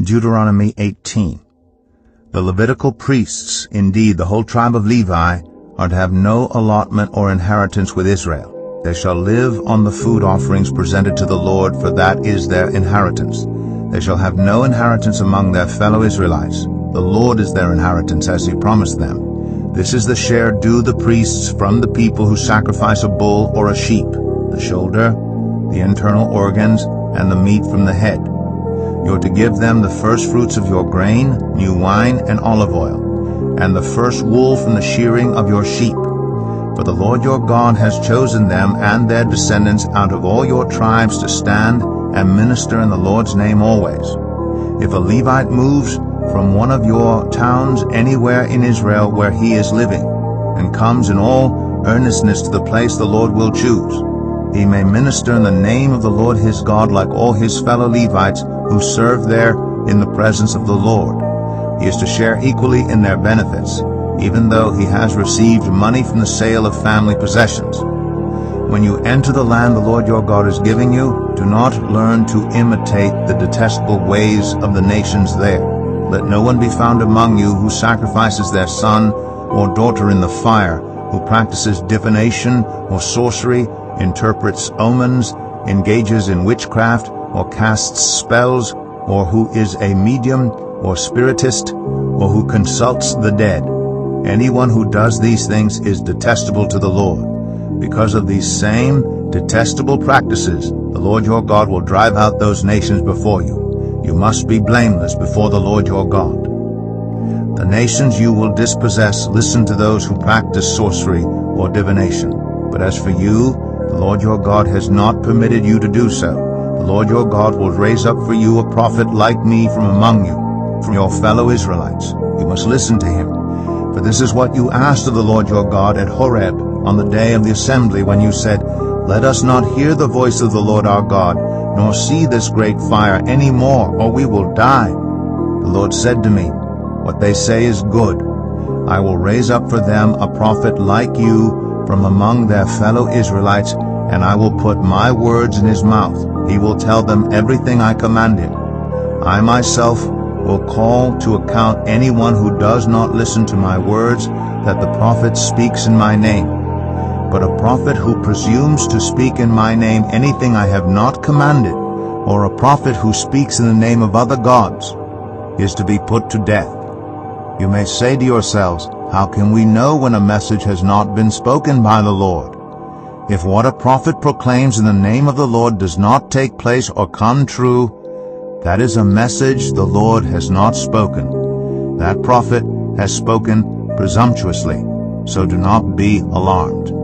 Deuteronomy 18. The Levitical priests, indeed the whole tribe of Levi, are to have no allotment or inheritance with Israel. They shall live on the food offerings presented to the Lord, for that is their inheritance. They shall have no inheritance among their fellow Israelites. The Lord is their inheritance, as he promised them. This is the share due the priests from the people who sacrifice a bull or a sheep, the shoulder, the internal organs, and the meat from the head. You are to give them the first fruits of your grain, new wine, and olive oil, and the first wool from the shearing of your sheep. For the Lord your God has chosen them and their descendants out of all your tribes to stand and minister in the Lord's name always. If a Levite moves from one of your towns anywhere in Israel where he is living, and comes in all earnestness to the place the Lord will choose, he may minister in the name of the Lord his God like all his fellow Levites who serve there in the presence of the Lord. He is to share equally in their benefits, even though he has received money from the sale of family possessions. When you enter the land the Lord your God is giving you, do not learn to imitate the detestable ways of the nations there. Let no one be found among you who sacrifices their son or daughter in the fire, who practices divination or sorcery, interprets omens, engages in witchcraft, or casts spells, or who is a medium or spiritist, or who consults the dead. Anyone who does these things is detestable to the Lord. Because of these same detestable practices, the Lord your God will drive out those nations before you. You must be blameless before the Lord your God. The nations you will dispossess listen to those who practice sorcery or divination. But as for you, the Lord your God has not permitted you to do so. The Lord your God will raise up for you a prophet like me from among you, from your fellow Israelites. You must listen to him. For this is what you asked of the Lord your God at Horeb on the day of the assembly, when you said, Let us not hear the voice of the Lord our God, nor see this great fire any more, or we will die. The Lord said to me, What they say is good. I will raise up for them a prophet like you from among their fellow Israelites, and I will put my words in his mouth. He will tell them everything I command him. I myself will call to account anyone who does not listen to my words, that the prophet speaks in my name. But a prophet who presumes to speak in my name anything I have not commanded, or a prophet who speaks in the name of other gods, is to be put to death. You may say to yourselves, How can we know when a message has not been spoken by the Lord? If what a prophet proclaims in the name of the Lord does not take place or come true, that is a message the Lord has not spoken. That prophet has spoken presumptuously, so do not be alarmed.